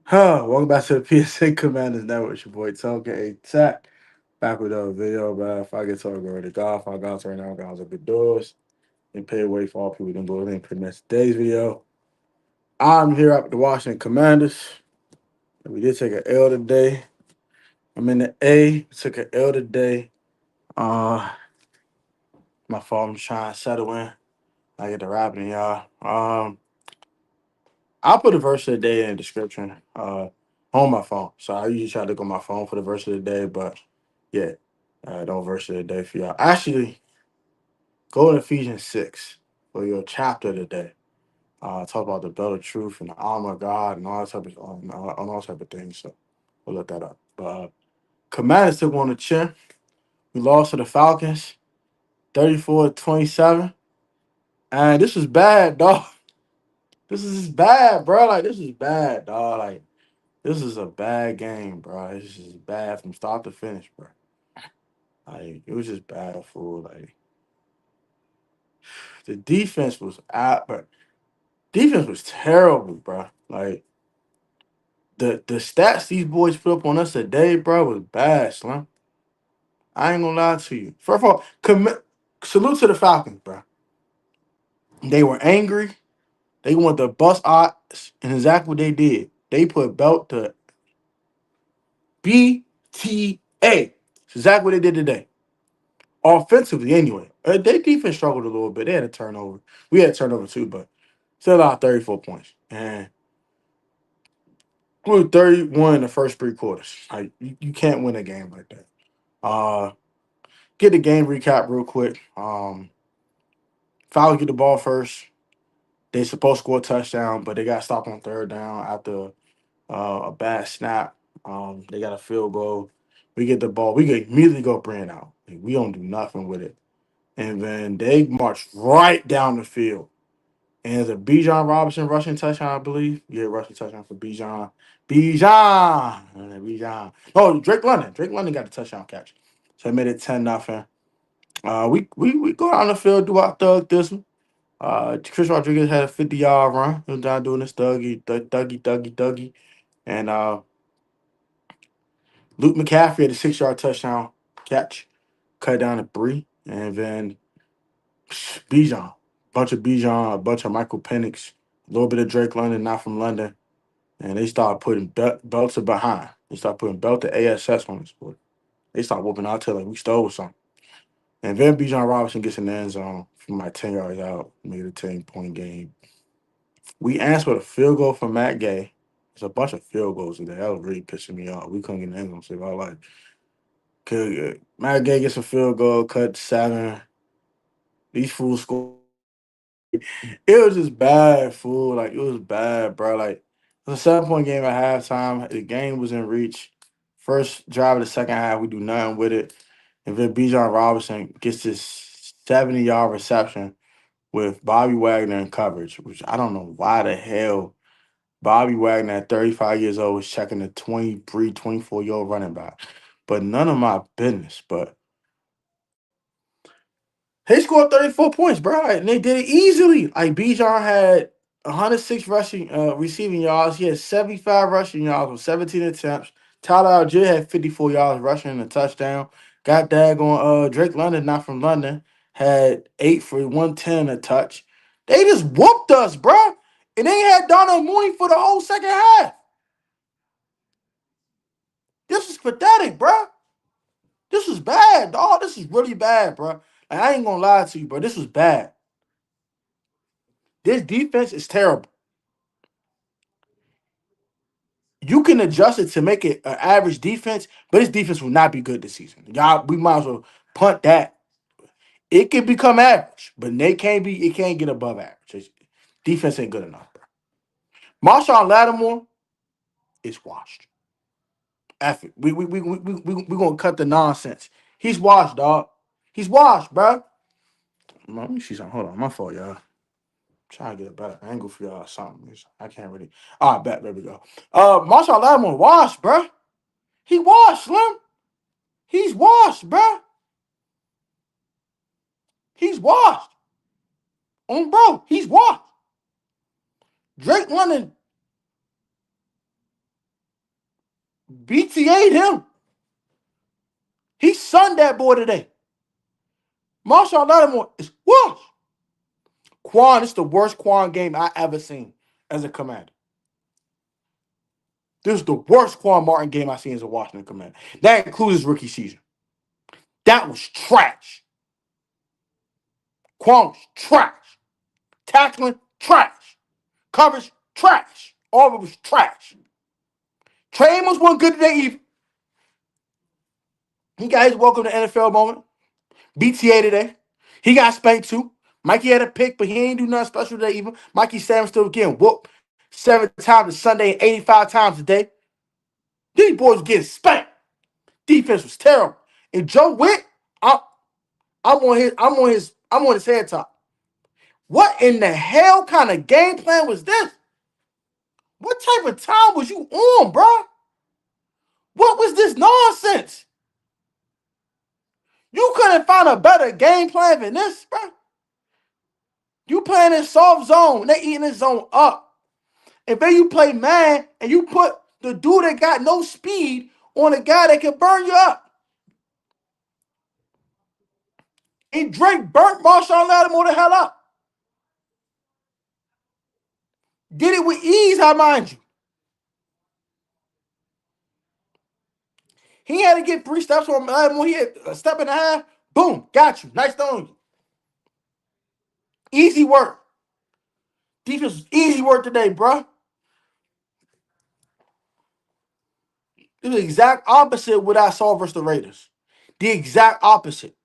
Welcome back to the PSA Commanders Network. It's your boy Toka Tech. Back with another video, bro. If I get talking already golf, I got right now, guys, up the doors and pay away for all people can do it. Pretty much today's video. I'm here up with the Washington Commanders. And we did take an L today. I'm in the A. Took an L today. Uh, my fault. I'm trying to settle in. I get the rapping, y'all. I'll put the verse of the day in the description. On my phone. So I usually try to look on my phone for the verse of the day, but yeah, don't verse of the day for y'all. Actually, go to Ephesians 6 for your chapter today. Talk about the belt of truth and the armor of God and all that type of on all type of things. So we'll look that up. But Commanders took on the chin. We lost to the Falcons, 34-27. And this was bad, dog. This is bad, bro. Like this is bad, dog. Like this is a bad game, bro. This is bad from start to finish, bro. Like it was just bad, fool. Like the defense was out, but defense was terrible, bro. Like the stats these boys put up on us today, bro, was bad, Slim. I ain't gonna lie to you. First of all, salute to the Falcons, bro. They were angry. They wanted to bust odds, and exactly what they did. They put belt to BTA. It's exactly what they did today. Offensively, anyway. Their defense struggled a little bit. They had a turnover. We had a turnover too, but still out 34 points. And blew 31 in the first three quarters. Like you can't win a game like that. Uh get the game recap real quick. Falcons get the ball first. They supposed to score a touchdown, but they got stopped on third down after a bad snap. They got a field goal. We get the ball. We can immediately go bring it out. Like, we don't do nothing with it. And then they march right down the field. And it's a Bijan Robinson rushing touchdown, I believe. Yeah, rushing touchdown for Bijan. Bijan. Oh, Drake London. Drake London got a touchdown catch. So it made it 10-0. We go down the field, do our thug this one. Chris Rodriguez had a 50-yard run. He was down doing this Dougie. And Luke McCaffrey had a 6-yard touchdown catch. Cut down to 3. And then Bijan. A bunch of Michael Penix, a little bit of Drake London, not from London. And they started putting belts to behind. They started putting belt to ASS on this boy. They started whooping out till like we stole something. And then Bijan Robinson gets in the end zone from my 10 yards out, made a 10-point game. We answered with a field goal from Matt Gay. There's a bunch of field goals today. That was really pissing me off. We couldn't get in the end zone save our life. Matt Gay gets a field goal, cut 7. These fools score. It was just bad, fool. Like it was bad, bro. Like it was a 7-point game at halftime. The game was in reach. First drive of the second half, we do nothing with it. And then Bijan Robinson gets this 70-yard reception with Bobby Wagner in coverage, which I don't know why the hell Bobby Wagner at 35 years old was checking the 23, 24-year-old running back. But none of my business. But they scored 34 points, bro, and they did it easily. Like Bijan had 106 receiving yards. He had 75 rushing yards with 17 attempts. Tyler Algier had 54 yards rushing and a touchdown. Got daggone Drake London, not from London, had 8 for 110 a touch. They just whooped us, bro. And they had Donald Mooney for the whole second half. This is pathetic, bro. This was bad, dog. This is really bad, bro. Like, I ain't gonna lie to you, bro. This was bad. This defense is terrible. You can adjust it to make it an average defense, but this defense will not be good this season. Y'all, we might as well punt that. It can become average, but they can't be. It can't get above average. Defense ain't good enough, bro. Marshawn Lattimore is washed. F it. We gonna cut the nonsense. He's washed, dog. He's washed, bro. Let me see something. Hold on, my fault, y'all. Trying to get a better angle for y'all or something. I can't really. All right, bet. There we go. Marshawn Lattimore washed, bro. He washed, Slim. He's washed, bro. He's washed. Bro, he's washed. Drake London BTA'd him. He sunned that boy today. Marshall Lattimore is washed. Quan, it's the worst Quan game I ever seen as a commander. This is the worst Quan Martin game I've seen as a Washington commander. That includes his rookie season. That was trash. Quan was trash. Tackling, trash. Coverage, trash. All of it was trash. Trey Amos wasn't good today either. He got his welcome to NFL moment. BTA today. He got spanked too. Mikey had a pick, but he ain't do nothing special today either. Mikey Sam still getting whooped 7 times a Sunday and 85 times a day. These boys were getting spanked. Defense was terrible. And Joe Whitt, I'm on his head top. What in the hell kind of game plan was this? What type of time was you on, bro? What was this nonsense? You couldn't find a better game plan than this, bro. You playing in soft zone. They eating this zone up. And then you play man and you put the dude that got no speed on a guy that can burn you up. And Drake burnt Marshawn Lattimore the hell up. Did it with ease, I mind you. He had to get 3 steps on Lattimore. He had a step and a half. Boom, got you. Nice throwing. Easy work. Defense was easy work today, bro. It was the exact opposite of what I saw versus the Raiders. The exact opposite.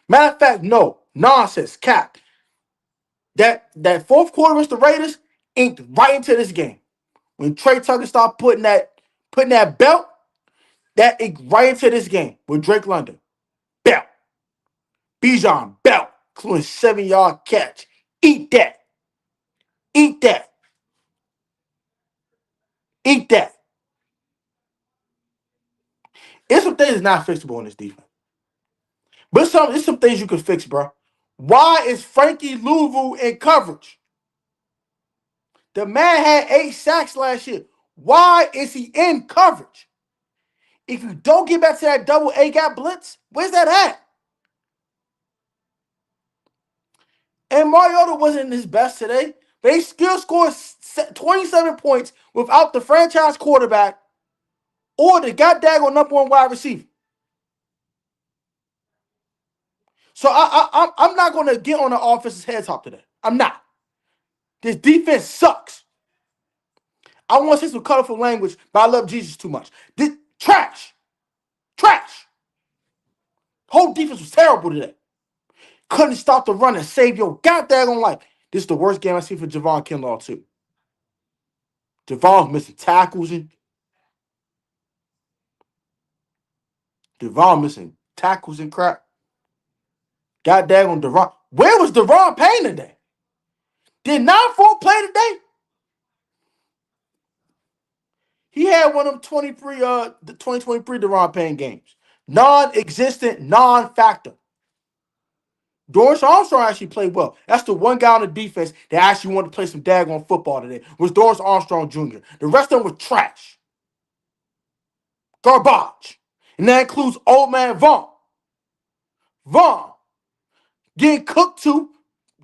Matter of fact, no. Nonsense. Cap. That fourth quarter versus the Raiders inked right into this game. When Trey Tucker started putting that belt, that inked right into this game with Drake London. Belt. Bijan, belt. Including 7-yard catch. Eat that. Eat that. Eat that. It's some things not fixable in this defense. But it's some things you can fix, bro. Why is Frankie Louisville in coverage? The man had 8 sacks last year. Why is he in coverage? If you don't get back to that double A gap blitz, where's that at? And Mariota wasn't his best today. They still scored 27 points without the franchise quarterback or the goddamn number 1 wide receiver. So I'm not going to get on the offense's head top today. I'm not. This defense sucks. I want to say some colorful language, but I love Jesus too much. This trash. Trash. Whole defense was terrible today. Couldn't stop the run and save your goddamn life. This is the worst game I've seen for Javon Kinlaw, too. Javon's missing tackles and crap. Goddamn on Deron. Where was Deron Payne today? Did 9-4 play today? He had one of them 2023 Deron Payne games. Non-existent, non-factor. Doris Armstrong actually played well. That's the one guy on the defense that actually wanted to play some daggone football today, was Doris Armstrong Jr. The rest of them was trash. Garbage. And that includes old man Vaughn. Vaughn. Getting cooked too.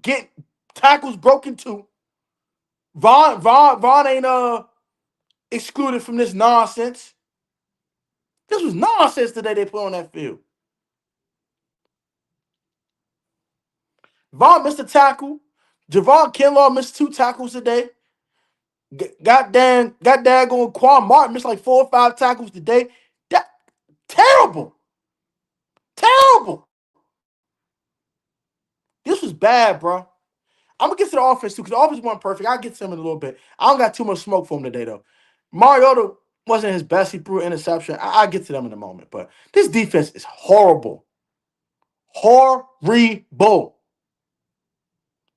Getting tackles broken too. Vaughn ain't excluded from this nonsense. This was nonsense today they put on that field. Vaughn missed a tackle. Javon Kinlaw missed 2 tackles today. Goddamn going Quan Martin missed like 4 or 5 tackles today. That terrible. Terrible. This was bad, bro. I'm gonna get to the offense too, because the offense wasn't perfect. I'll get to him in a little bit. I don't got too much smoke for him today, though. Mariota wasn't his best. He threw an interception. I'll get to them in a moment. But this defense is horrible. Horrible.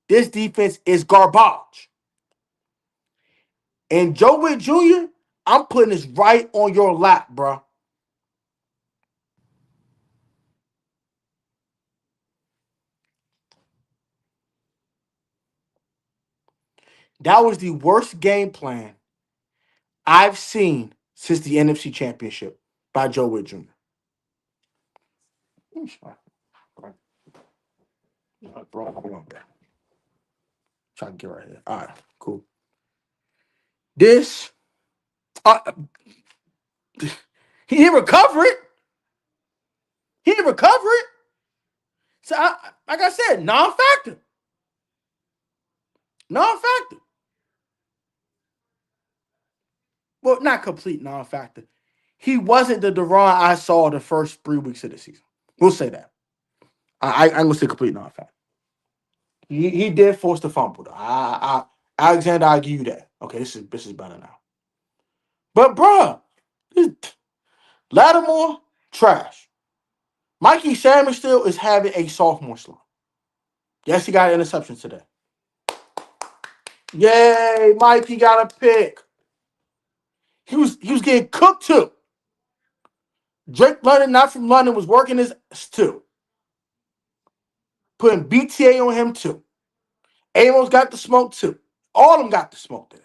This defense is garbage. And Joe Whitt Jr., I'm putting this right on your lap, bro. That was the worst game plan I've seen since the NFC Championship by Joe Whitt Jr. Bro, hold on, back. Trying to get right here. All right, cool. This, uh, he didn't recover it. He didn't recover it. So, like I said, non-factor. Non-factor. Well, not complete non-factor. He wasn't the Deron I saw the first 3 weeks of the season. We'll say that. I'm going to say complete non-factor. He did force the fumble, though. Alexander, I'll give you that. Okay, this is better now. But, bruh, Lattimore, trash. Mikey Samuel is having a sophomore slump. Yes, he got an interception today. Yay, Mikey got a pick. He was getting cooked too. Drake London, not from London, was working his ass too. Putting BTA on him too. Amos got the smoke too. All of them got the smoke today.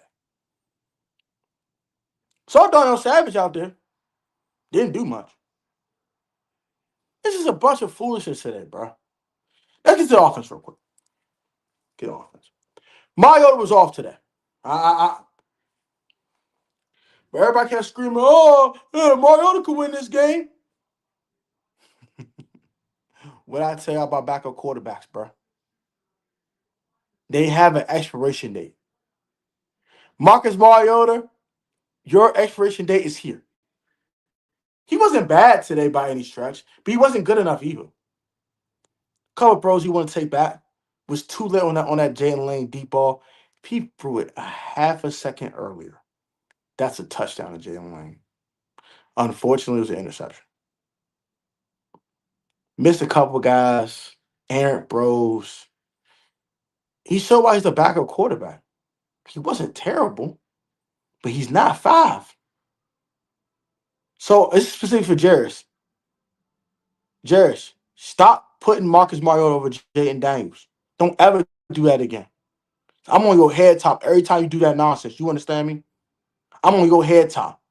So Darnell Savage out there didn't do much. This is a bunch of foolishness today, bro. Let's get to the offense real quick. Get on offense. Mariota was off today. But everybody kept screaming, oh, yeah, Mariota could win this game. What I tell you about backup quarterbacks, bro? They have an expiration date. Marcus Mariota, your expiration date is here. He wasn't bad today by any stretch, but he wasn't good enough either. Couple throws you want to take back was too late on that Jalen Lane deep ball. If he threw it a half a second earlier, that's a touchdown to Jalen Lane. Unfortunately, it was an interception. Missed a couple guys. Aaron Bros. He showed why he's a backup quarterback. He wasn't terrible, but he's not 5. So it's specific for Jarris. Jarris, stop putting Marcus Mariota over Jaden Daniels. Don't ever do that again. I'm on your head top every time you do that nonsense. You understand me? I'm on your head top.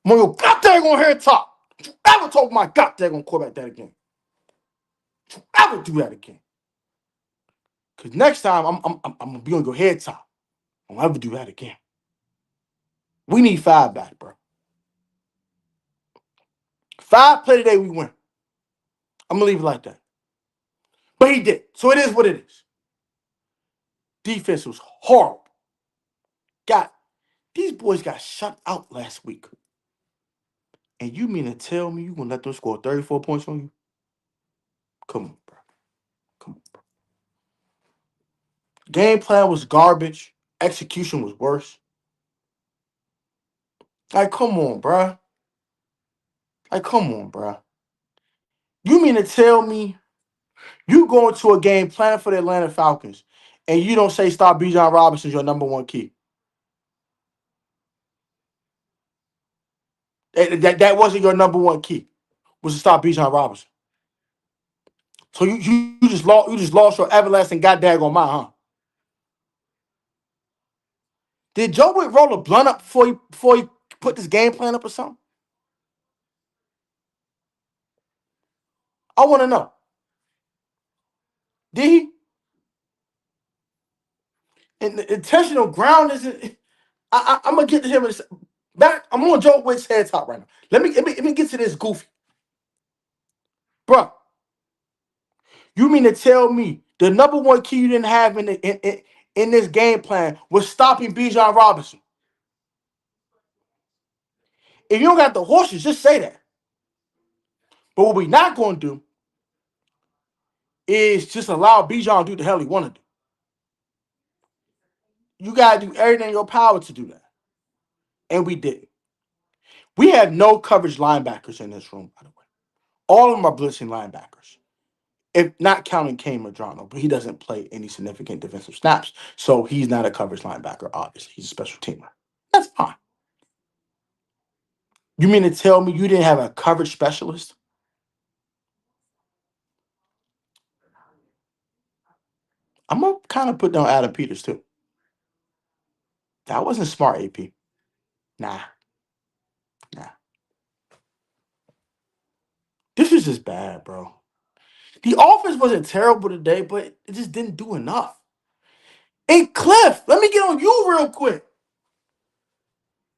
I'm on your goddamn head top. Don't you ever talk my goddamn quarterback that again. Don't you ever do that again. Because next time I'm gonna be on your head top. Don't ever do that again. We need 5 back, bro. 5 play today, we win. I'm gonna leave it like that. But he did. So it is what it is. Defense was horrible. These boys got shut out last week. And you mean to tell me you gonna let them score 34 points on you? Come on, bro. Come on, bro. Game plan was garbage. Execution was worse. Like, come on, bro. You mean to tell me you go into a game planning for the Atlanta Falcons and you don't say stop Bijan Robinson's your number 1 key? That wasn't your number 1 key. Was to stop Bijan Robinson. So you just lost your everlasting goddamn on mind, huh? Did Joe Whitt roll a blunt up before he put this game plan up or something? I want to know. Did he? And the intentional ground isn't. I'm gonna get to him. Back. I'm on Joe Whitt's head top right now. Let me get to this goofy, bro. You mean to tell me the number 1 key you didn't have in this game plan was stopping Bijan Robinson? If you don't got the horses, just say that. But what we're not going to do is just allow Bijan to do the hell he want to do. You got to do everything in your power to do that. And we did. We have no coverage linebackers in this room, by the way. All of them are blitzing linebackers. If not counting Kane Madrano, but he doesn't play any significant defensive snaps. So he's not a coverage linebacker, obviously. He's a special teamer. That's fine. You mean to tell me you didn't have a coverage specialist? I'm going to kind of put down Adam Peters, too. That wasn't smart, AP. Nah, nah. This was just bad, bro. The offense wasn't terrible today, but it just didn't do enough. Hey, Cliff, let me get on you real quick.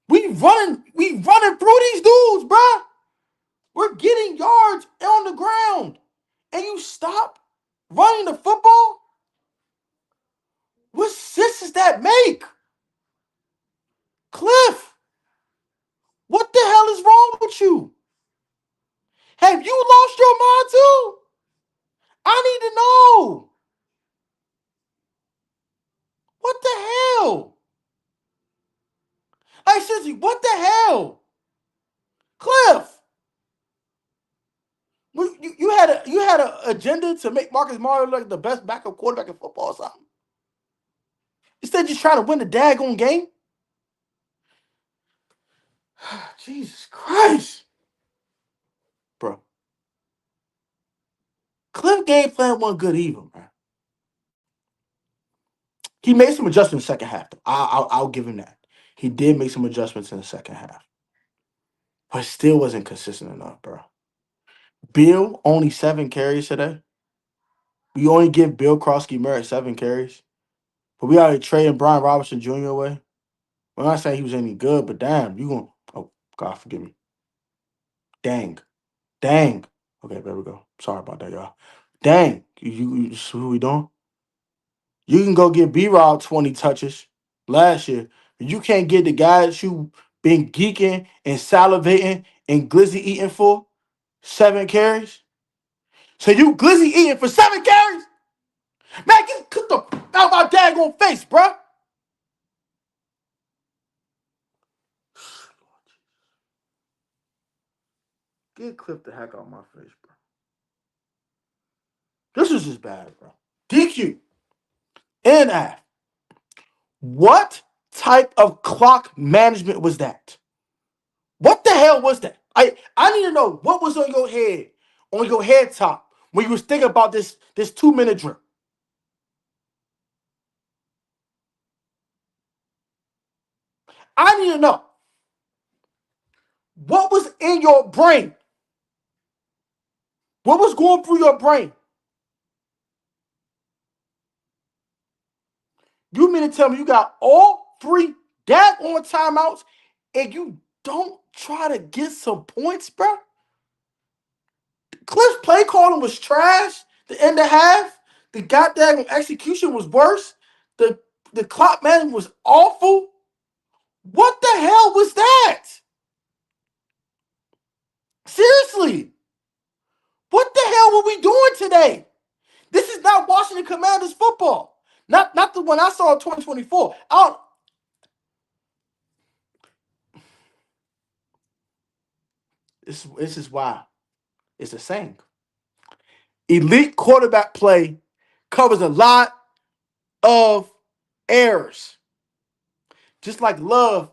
We running through these dudes, bruh. We're getting yards on the ground. And you stop running the football? What sense does that make? Cliff, what the hell is wrong with you? Have you lost your mind too? I need to know. What the hell? Hey, Sissy, what the hell? Cliff, you had an agenda to make Marcus Mariota like the best backup quarterback in football or something? Instead of just trying to win the daggone game? Jesus Christ. Bro. Cliff game plan wasn't good either, man. He made some adjustments in the second half. Though. I'll give him that. He did make some adjustments in the second half. But still wasn't consistent enough, bro. Bill, only 7 carries today. We only give Bill Krosky Merritt 7 carries. But we already traded Brian Robinson Jr. away. I'm not saying he was any good, but damn, you going to... Oh, God, forgive me. Dang. Okay, there we go. Sorry about that, y'all. Dang. You who we doing? You can go get B-Rob 20 touches last year. But you can't get the guys you been geeking and salivating and glizzy eating for 7 carries. So you glizzy eating for 7 carries? Man, get the out of my daggone face, bruh. Get Cliff the heck out of my face, bro. This is just bad, bro. DQ. NF. What type of clock management was that? What the hell was that? I need to know what was on your head top, when you was thinking about this 2-minute drill. I need to know what was in your brain. What was going through your brain? You mean to tell me you got all 3 daggone timeouts and you don't try to get some points, bro? Cliff's play calling was trash. The end of half, the goddamn execution was worse. The clock management was awful. What the hell was that? Seriously, what the hell were we doing today? This is not Washington Commanders football. Not the one I saw in 2024. This is why it's the same. Elite quarterback play covers a lot of errors. Just like love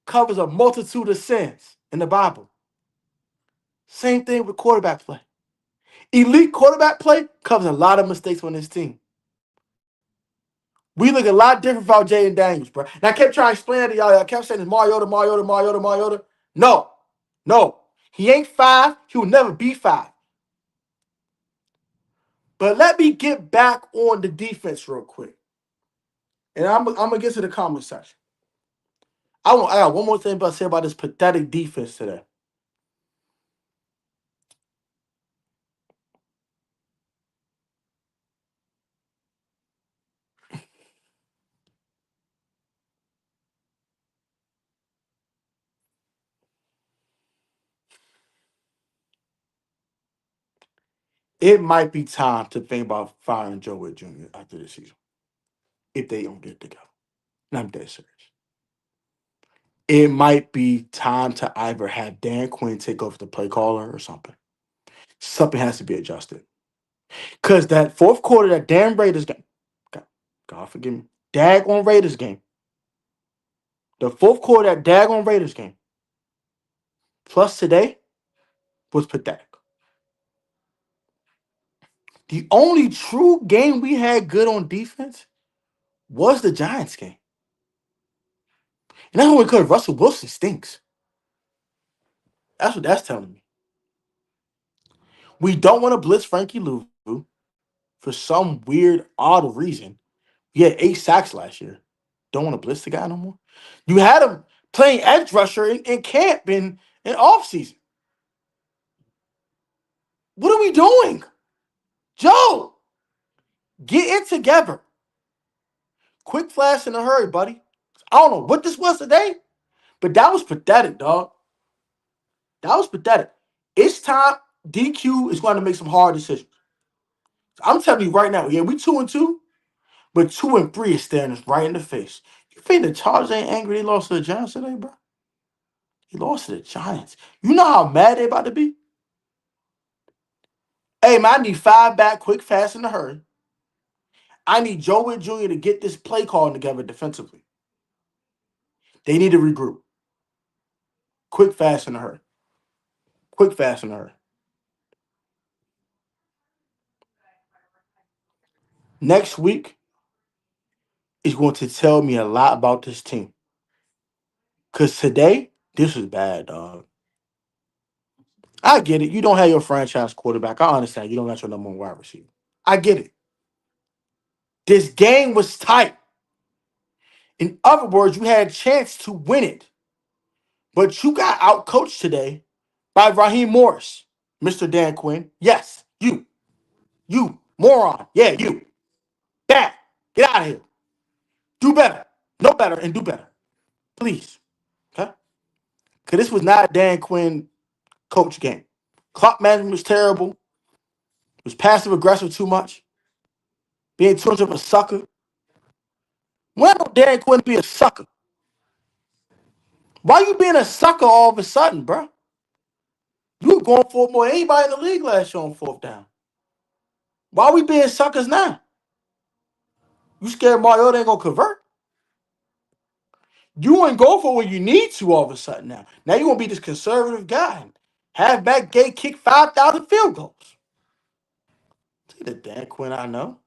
covers a multitude of sins in the Bible. Same thing with quarterback play. Elite quarterback play covers a lot of mistakes on this team. We look a lot different without Jaden Daniels, bro. And I kept trying to explain it to y'all. I kept saying it's Mariota. No. He ain't 5. He will never be 5. But let me get back on the defense real quick. And I'm going to get to the comment section. I got one more thing to say about this pathetic defense today. It might be time to think about firing Joe Whitt Jr. after this season, if they don't get it together. And I'm dead serious. It might be time to either have Dan Quinn take over the play caller or something. Something has to be adjusted. Because that fourth quarter, that damn Raiders game, God forgive me, daggone Raiders game, the fourth quarter, that daggone Raiders game, plus today, was pathetic. The only true game we had good on defense was the Giants game. And that's only because Russell Wilson stinks. That's what that's telling me. We don't want to blitz Frankie Louvu for some weird, odd reason. He had 8 sacks last year. Don't want to blitz the guy no more. You had him playing edge rusher in camp in offseason. What are we doing? Joe, get it together. Quick, flash, in a hurry, buddy. I don't know what this was today, but that was pathetic, dog. That was pathetic. It's time. DQ is going to make some hard decisions. I'm telling you right now, yeah, we 2-2, but 2-3 is staring us right in the face. You think the Chargers ain't angry they lost to the Giants today, bro? He lost to the Giants. You know how mad they about to be? Hey, man, I need 5 back, quick, fast, in a hurry. I need Joe Whitt Jr. to get this play call together defensively. They need to regroup. Quick, fast, in a hurry. Quick, fast, in a hurry. Next week is going to tell me a lot about this team. Because today, this was bad, dog. I get it. You don't have your franchise quarterback. I understand. You don't got your number one wide receiver. I get it. This game was tight. In other words, you had a chance to win it. But you got outcoached today by Raheem Morris, Mr. Dan Quinn. Yes, you. You, moron. Yeah, you. Bad. Get out of here. Do better. Know better and do better. Please. Okay? Because this was not a Dan Quinn coach game. Clock management was terrible. It was passive aggressive too much. Being too much of a sucker. Why don't Dan Quinn be a sucker? Why you being a sucker all of a sudden, bro? You were going for more than anybody in the league last year on 4th down. Why we being suckers now? You scared Mariota ain't gonna convert? You ain't go for what you need to all of a sudden now. Now you gonna be this conservative guy and have back gay kick 5,000 field goals. See the Dan Quinn I know.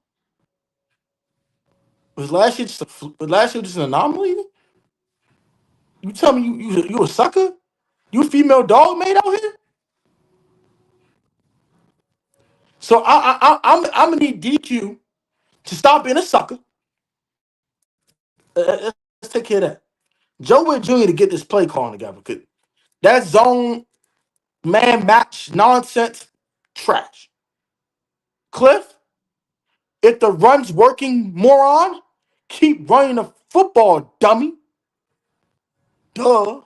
Was last year just an anomaly? You tell me you a sucker? You a female dog made out here? So I'm gonna need DQ to stop being a sucker. Let's take care of that. Joe Whitt Jr. to get this play calling together. Cause that zone man match nonsense trash. Cliff, if the run's working, moron, keep running the football, dummy. Duh.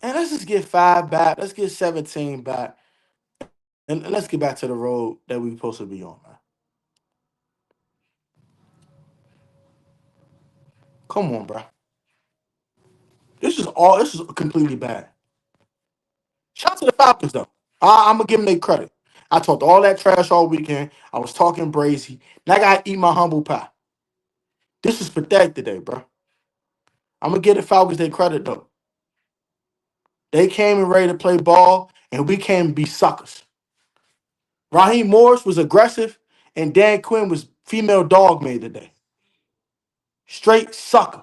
And let's just get 5 back. Let's get 17 back. And let's get back to the road that we're supposed to be on, man. Come on, bro. This is completely bad. Shout out to the Falcons, though. I'm gonna give them their credit. I talked all that trash all weekend. I was talking brazy. Now I gotta eat my humble pie. This is pathetic today, bro. I'm gonna give the Falcons their credit though. They came and ready to play ball, and we came to be suckers. Raheem Morris was aggressive, and Dan Quinn was female dog made today. Straight sucker.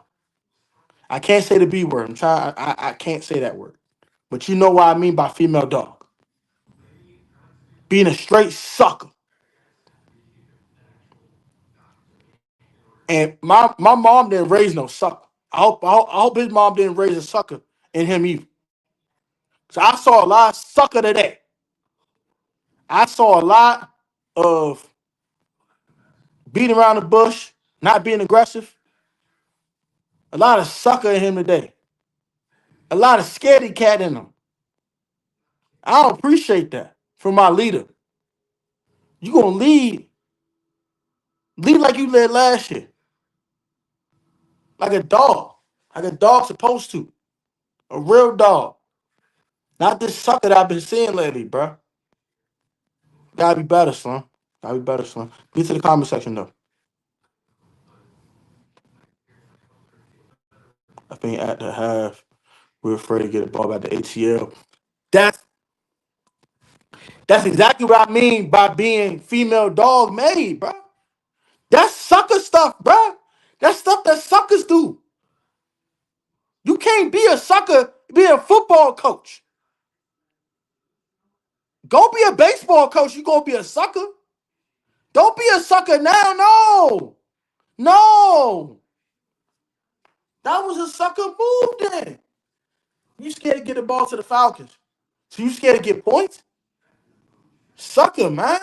I can't say the B word. I'm trying. I can't say that word, but you know what I mean by female dog. Being a straight sucker. And my mom didn't raise no sucker. I hope his mom didn't raise a sucker in him either. So I saw a lot of sucker today. I saw a lot of beating around the bush, not being aggressive. A lot of sucker in him today. A lot of scaredy cat in him. I don't appreciate that from my leader. You gonna lead like you led last year, like a dog supposed to, a real dog, not this sucker that I've been seeing lately, bro. Gotta be better, son. Gotta be better, son. Get to the comment section though. I think at the half, we're afraid to get the ball back to ATL. That's that's exactly what I mean by being female dog made, bro. That's sucker stuff, bro. That's stuff that suckers do. can't be a sucker, be a football coach. Go be a baseball coach. You gonna be a sucker. Don't be a sucker now. No. No. That was a sucker move then. You scared to get the ball to the Falcons. So you scared to get points? Sucker, man.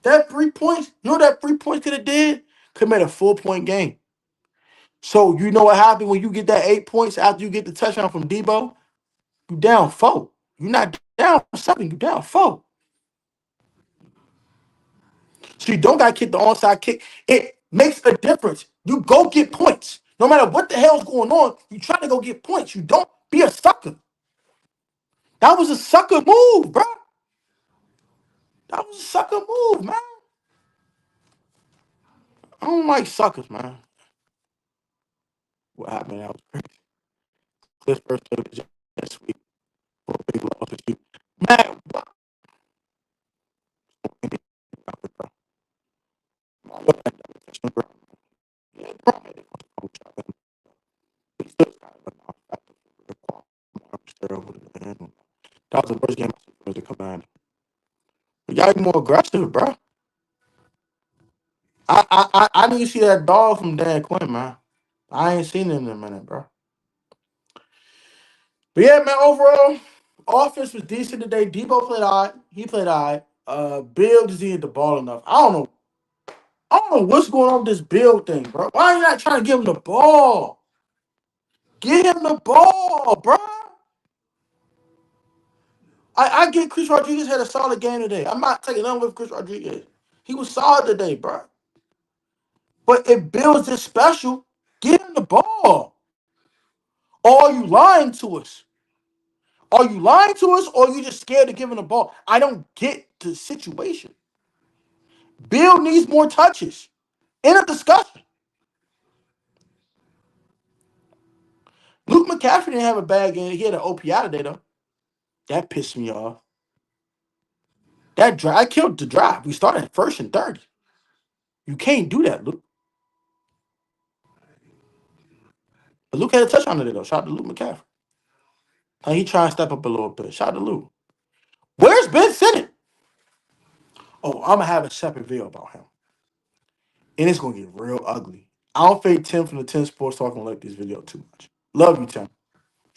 That 3 points, you know what that 3 points could have did? Could have made a 4-point game. So you know what happened when you get that 8 points after you get the touchdown from Debo? You down 4. You're not down 7, you down 4. So you don't got to kick the onside kick. It makes a difference. You go get points. No matter what the hell's going on, you try to go get points. You don't be a sucker. That was a sucker move, bro. That was a sucker move, man. I don't like suckers, man. What happened? That was crazy. Cliff's birthday was just this week. For a big loss with you. Man, what? That was the first game I saw as a commander. But y'all be more aggressive, bro. I need to see that dog from Dan Quinn, man. I ain't seen it in a minute, bro. But yeah, man, overall, offense was decent today. Debo played all right. He played all right. Bill just didn't hit the ball enough. I don't know. I don't know what's going on with this Bill thing, bro. Why are you not trying to give him the ball? Give him the ball, bro. I get Chris Rodriguez had a solid game today. I'm not taking nothing with Chris Rodriguez. He was solid today, bro. But if Bill's this special, give him the ball. Or are you lying to us? Are you lying to us or are you just scared of giving the ball? I don't get the situation. Bill needs more touches. In a discussion. Luke McCaffrey didn't have a bad game. He had an OPI today, though. That pissed me off. That drive, I killed the drive. We started at 1st and 30. You can't do that, Luke. But Luke had a touchdown today, though. Shout out to Luke McCaffrey. He trying to step up a little bit. Shout out to Luke. Where's Ben Simmons? Oh, I'm going to have a separate video about him. And it's going to get real ugly. I don't think Tim from the 10 Sports Talk going to like this video too much. Love you, Tim.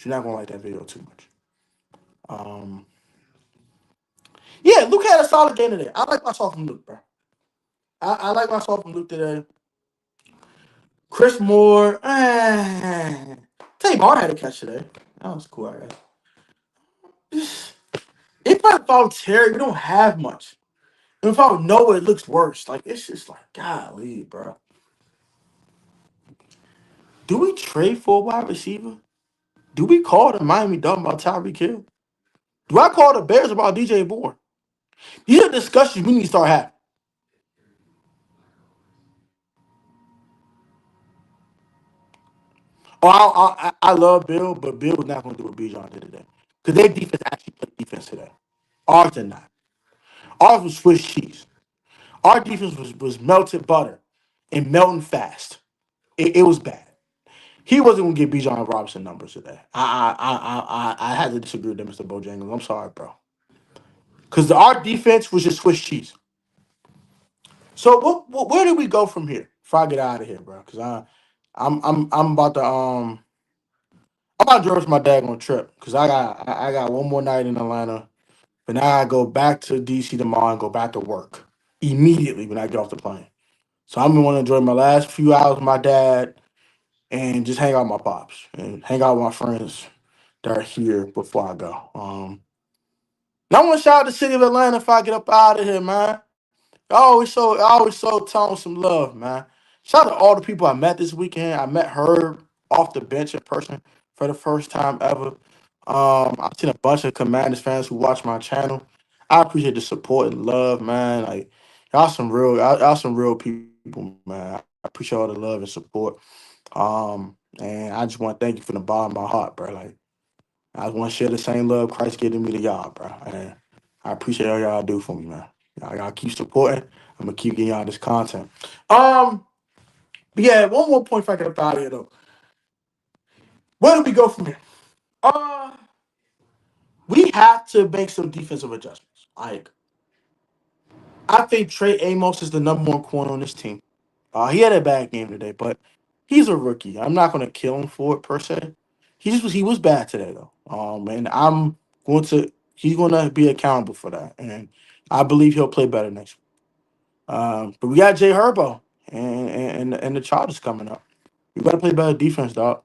You're not going to like that video too much. Yeah, Luke had a solid game today. I like myself from Luke, bro. I like myself from Luke today. Chris Moore. Tell you, Ball had a catch today. That was cool, I guess. If I found Terry, we don't have much. And if I know it looks worse. Like, it's just like, golly, bro. Do we trade for a wide receiver? Do we call the Miami Dolphins about Tyreek Hill? Do I call the Bears about DJ Moore? These are discussions we need to start having. Oh, I love Bill, but Bill was not going to do what Bijan did today. Because their defense actually played defense today. Ours did not. Ours was Swiss cheese. Our defense was melted butter and melting fast. It was bad. He wasn't going to get Bijan Robinson numbers today. I had to disagree with them, Mr. Bojangles. I'm sorry, bro. Because our defense was just Swiss cheese. So where do we go from here? If I get out of here, bro, because I'm about to join my dad on trip because I got one more night in Atlanta, but now I go back to DC tomorrow and go back to work immediately when I get off the plane. So I'm gonna want to enjoy my last few hours with my dad and just hang out with my pops and hang out with my friends that are here before I go. And I want to shout out the city of Atlanta if I get up out of here, man. I always show Tom some love, man. Shout out to all the people I met this weekend. I met Herb off the bench in person for the first time ever. I've seen a bunch of Commanders fans who watch my channel. I appreciate the support and love, man. Like y'all some real people, man. I appreciate all the love and support. And I just want to thank you from the bottom of my heart, bro. Like I just want to share the same love Christ giving me to y'all, bro. And I appreciate all y'all do for me, man. Y'all keep supporting. I'm gonna keep getting y'all this content. But yeah, one more point if I get up out of here though. Where do we go from here? Uh, we have to make some defensive adjustments. I think Trey Amos is the number one corner on this team. He had a bad game today, but he's a rookie. I'm not gonna kill him for it per se. He was bad today though. And I'm going to he's gonna be accountable for that, and I believe he'll play better next week. But we got Jay Herbo and the Chargers coming up. We gotta play better defense, dog.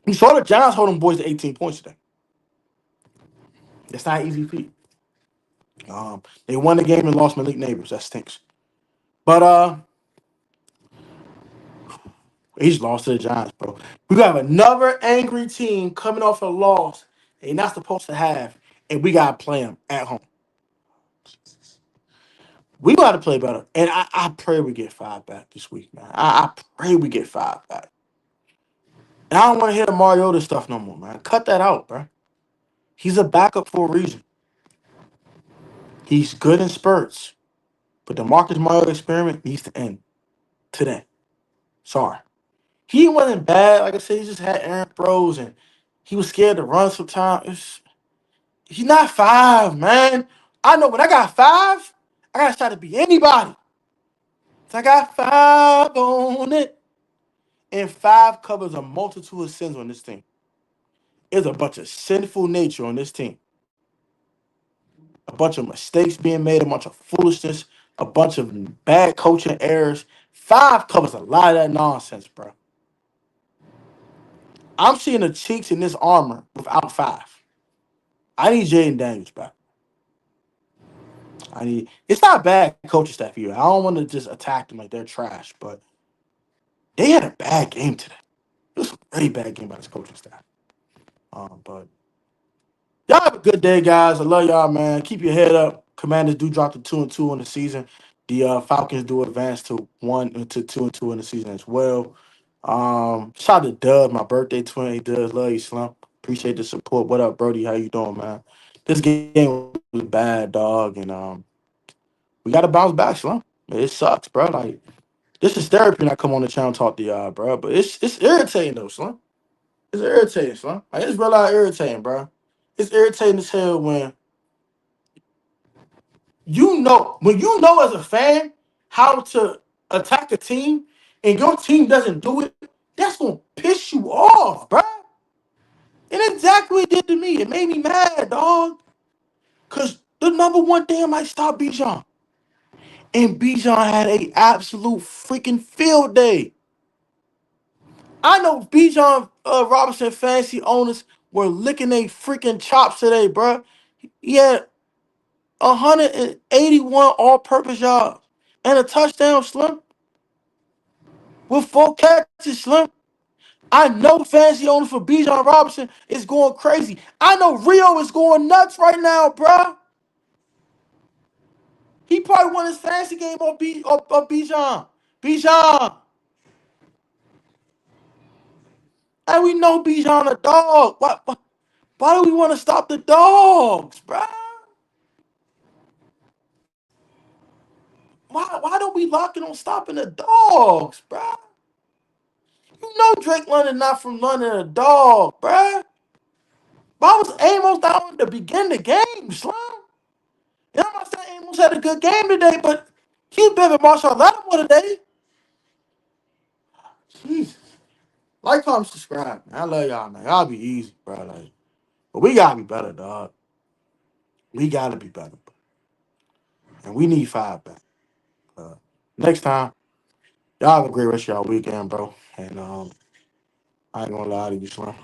You saw the Giants hold them boys to 18 points today. It's not an easy feat. They won the game and lost Malik Neighbors. That stinks. But he's lost to the Giants, bro. We got another angry team coming off a loss they're not supposed to have, and we gotta play them at home. We gotta play better, and I pray we get 5 back this week, man. I pray we get 5 back. And I don't want to hear the Mariota stuff no more, man. Cut that out, bro. He's a backup for a reason. He's good in spurts, but the Marcus Mariota experiment needs to end today. Sorry. He wasn't bad. Like I said, he just had Aaron throws and he was scared to run sometimes. He's not 5, man. I know when I got 5, I gotta try to be anybody. So I got 5 on it. And 5 covers a multitude of sins on this team. There's a bunch of sinful nature on this team. A bunch of mistakes being made, a bunch of foolishness, a bunch of bad coaching errors. 5 covers a lot of that nonsense, bro. I'm seeing the cheeks in this armor without 5. I need Jaden Daniels back. It's not bad coaching staff here. I don't want to just attack them like they're trash, but they had a bad game today. It was a very bad game by this coaching staff. But y'all have a good day, guys. I love y'all, man. Keep your head up. Commanders do drop to 2-2 in the season. The Falcons do advance to 2-2 in the season as well. Shout out to Dub, my birthday twin. He does love you, Slump. Appreciate the support. What up, Brody? How you doing, man? This game was bad, dog, and we got to bounce back, Slump. It sucks, bro. Like this is therapy, and I come on the channel and talk to y'all, bro. But it's irritating though, Slump. It's irritating, Slump. Like, it's real out irritating, bro. It's irritating as hell when you know as a fan how to attack a team and your team doesn't do it, that's gonna piss you off, bro. And exactly what it did to me. It made me mad, dog. Cause the number one thing I might stop Bijan. And Bijan had a absolute freaking field day. I know Bijan Robinson fantasy owners were licking their freaking chops today, bro. He had 181 all-purpose yards and a touchdown, Slim, with 4 catches, Slim. I know fantasy owners for Bijan Robinson is going crazy. I know Rio is going nuts right now, bro. He probably won his fantasy game on Bijan. Bijan. And we know Bijan a dog. Why do we want to stop the dogs, bro? Why don't we lock in on stopping the dogs, bro? You know Drake London not from London a dog, bro. Why was Amos down to begin the game, Slum? And I'm not saying Amos had a good game today, but he's better than Marshall Lattimore today. Jesus. Like, comment, subscribe. Man. I love y'all, man. Y'all be easy, bro. Like, but we gotta be better, dog. We gotta be better. And we need 5 back. Uh, Next time, y'all have a great rest of y'all weekend, bro. And I ain't gonna lie to you, Slim.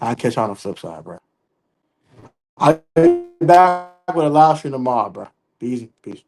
I'll catch y'all on the flip side, bro. I'll be back with a live stream tomorrow, bro. Be easy. Peace.